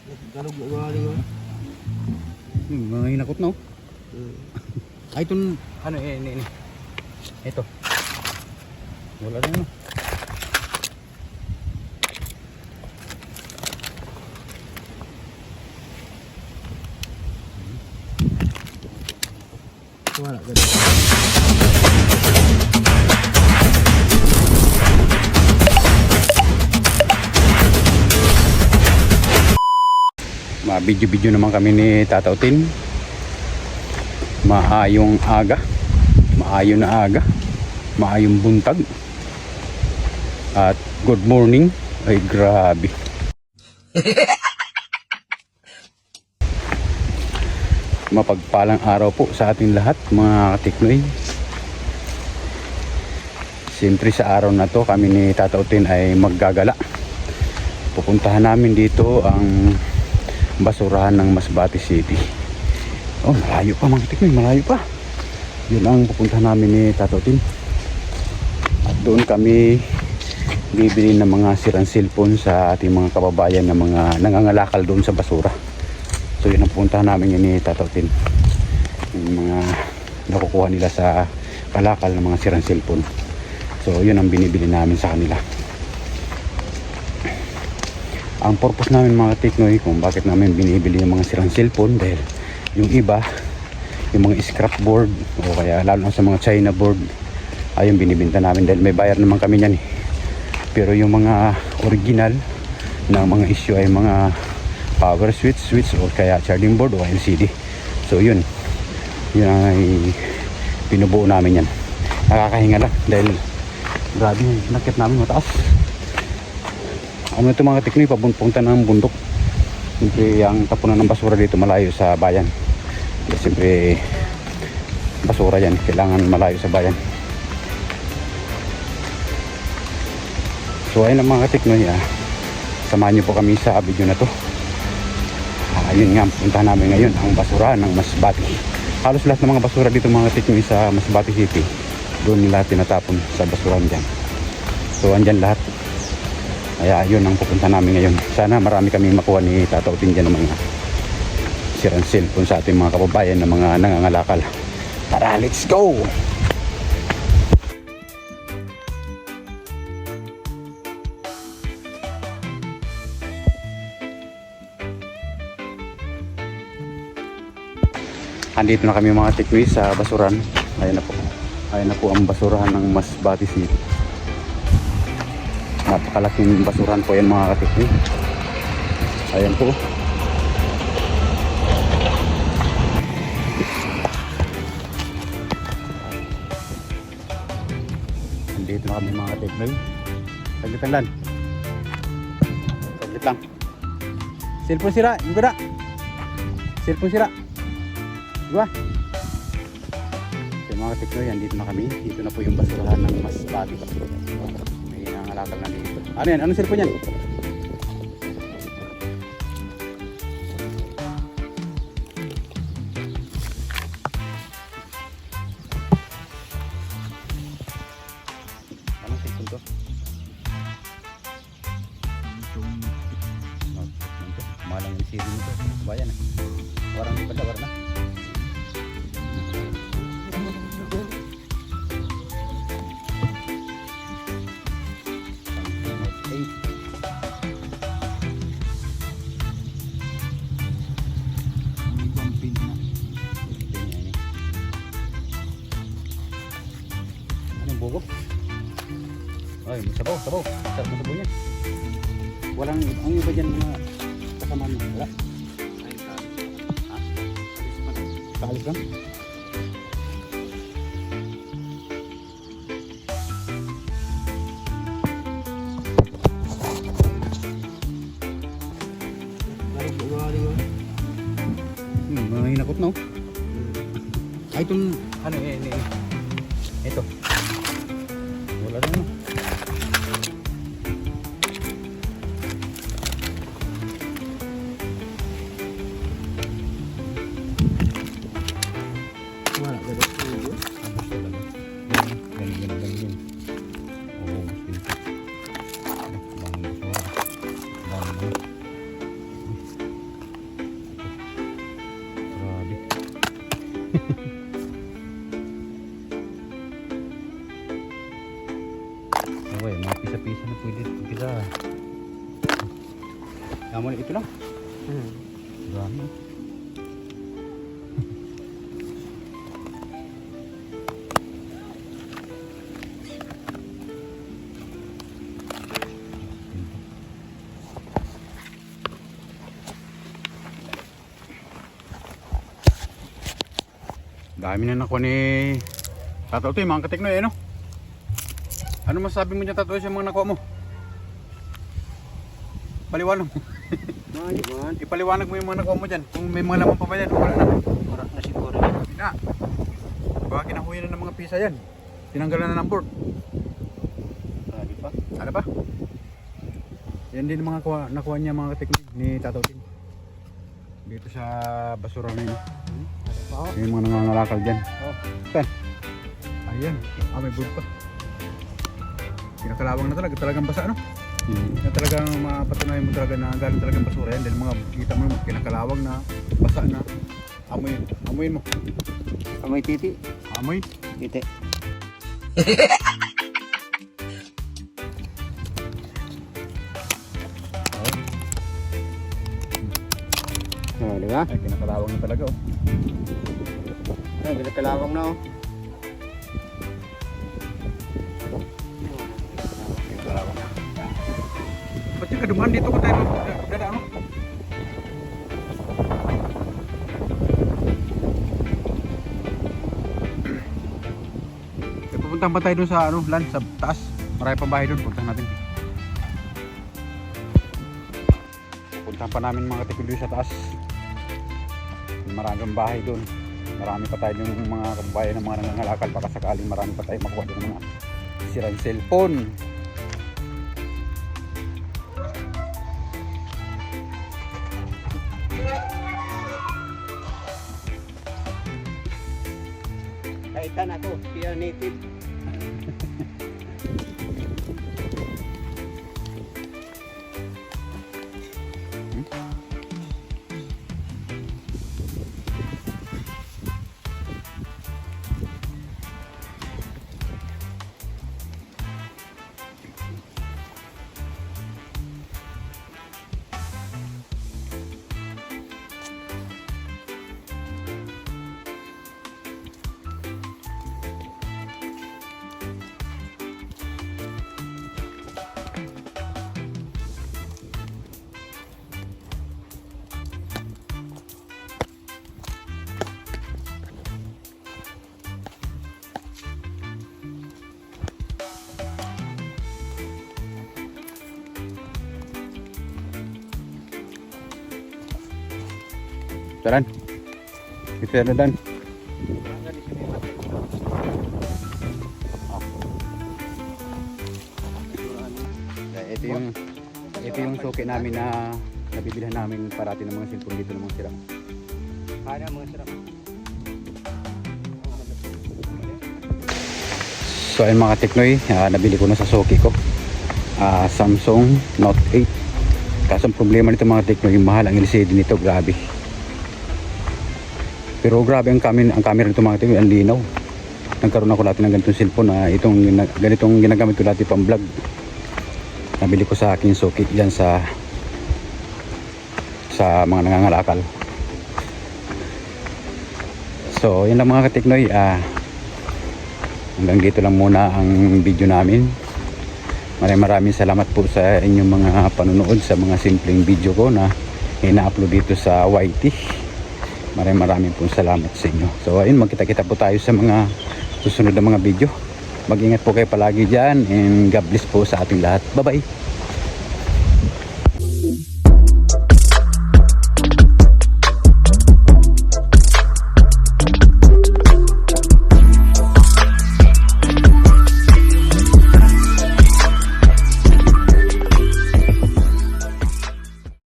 Galog na gali ko. Mga hinakot na oh. Ay itong ano ini. Ito. Wala na no. Wala ganun. Video-video naman kami ni Tata Utin. Maayong aga, maayong na aga, maayong buntag at good morning. Ay grabe. Mapagpalang araw po sa ating lahat mga katiknoy. Siyempre sa araw na to kami ni Tata Utin ay maggagala. Pupuntahan namin dito ang basurahan ng Masbate City. Oh, malayo pa mga katiknoy, malayo pa. Yun ang pupuntahan namin ni Tata Utin. At doon kami bibili ng mga sirang cellphone sa ating mga kababayan na mga nangangalakal doon sa basura. So yun ang pupuntahan namin yun ni Tata Utin. Yung mga nakukuha nila sa kalakal ng mga sirang cellphone. So yun ang binibili namin sa kanila. Ang purpose namin mga tiknoy kung bakit namin binibili yung mga sirang cellphone, dahil yung iba, yung mga scrap board o kaya lalo na sa mga China board, ayun binibinta namin dahil may bayar naman kami yan eh. Pero yung mga original na mga issue ay mga power switch o kaya charging board o LCD. So yun ay pinubuo namin yan. Nakakahinga lang dahil grabe yung nakit namin mataas. Ano ito mga tiknoy, papunta ng bundok. Siyempre ang tapunan ng basura dito malayo sa bayan. Kasi siyempre basura yan, kailangan malayo sa bayan. So ayun ang mga tiknoy, samahan nyo po kami sa video na to. Ayun nga, punta namin ngayon ang basura ng Masbate. Halos lahat ng mga basura dito mga tiknoy sa Masbate City, doon nila tinatapon sa basurahan dyan. So andyan lahat. Kaya yun ang pupunta namin ngayon. Sana marami kami makuha ni Tata Utin dyan ng mga sirang cellphone sa ating mga kababayan na mga nangangalakal. Tara, let's go! Andito na kami mga tiknoy sa basuran. Ayan na po. Ayan na po ang basurahan ng Masbate City. Napakalaking basurahan po yan mga katiknoy. Ayan po. Andito na kami mga katiknoy. Saglit lang. Saglit lang. Cellphone sira. Yung gada. Cellphone sira. Diba? So mga katiknoy, andito na kami. Dito na po yung basurahan ng Masbate. May nangalakal na dito. Ano yan? Anong cellphone yan? Anong cellphone to? Malang yung CD nito. Bayan eh. Warang pada warna. Anong bugo? Ay, sabaw. Sarap mo sabaw niya. Walang, ang iba dyan mga kasama mo. Wala. Kaalis lang. Galog na gali ko. Mga hinakot na oh. Ay itong ano ini. Ito. Wala na no. Wala ganun. Ganyan. Oo, mas pinto. Okay, mga pisa-pisa na pwede pisa. Kaya mo ito lang. Dami. Dami na nakuha ni Tata Utoy, mga kateknoy, ano? Ano masasabi mo dyan, Tata Utoy, sa mga nakuha mo? Paliwanag mo. Ipaliwanag mo yung mga nakuha mo dyan. Kung may mga laman pa ba yan, wala na. Wala na siguro yan. Hindi na. Baka kinahuyan na ng mga pisa yan. Tinanggalan na ng board. Di pa? Ano ba? Yan din mga nakuha niya mga kateknoy ni Tata Utoy. Dito sa basura na yun. Yung mga nangangalakal dyan. Saan? Ayan. May board pa. Kinakalawang na talaga. Talagang basa, ano? Na talagang mapatunayan mo talaga na galing talagang basura yan. Dahil mga kita mo kinakalawang na basa na. Amoyin mo. Amoy titi. Amoy. Titi. Di ba? Ay, kinakalawang na talaga, oh. Ay, kinakalawang na, oh. Kinakalawang na. Ba't yung kaduman dito ko tayo dadaan, no? Pupuntahan pa tayo dun sa ano, land, sa taas. Marami pa bahay dun, puntahan natin. Pupuntahan pa namin mga katikilo sa taas. Maraming bahay dun. Marami pa tayo yung mga kababayan ng mga nangangalakal, baka sakaling marami pa tayo makuha dun ng mga sirang cellphone. Kaitan ako, siya native. Jalan. Kita ada dan. Ito yung suki namin na nabibilhan namin parati ng mga cellphone dito ng mga sira. Kaya mga sarap. So ayun mga teknoy, nabili ko na sa suki ko. Samsung Note 8. Kaso ang problema nito mga teknoy, yung mahal ang LCD nito, grabe. Pero grabe ang camera nito mga teknoy, ang linaw. Nagkaroon ako dati ng ganitong cellphone na ganitong ginagamit ko dati pang vlog. Nabili ko sa aking suki dyan sa mga nangangalakal. So yun lang mga kateknoy, hanggang dito lang muna ang video namin. Maraming salamat po sa inyong mga panunood sa mga simpleng video ko na ina-upload dito sa YT. Maraming po salamat sa inyo. So ayun, magkita-kita po tayo sa mga susunod na mga video. Mag-ingat po kayo palagi dyan, and God bless po sa ating lahat. Bye bye.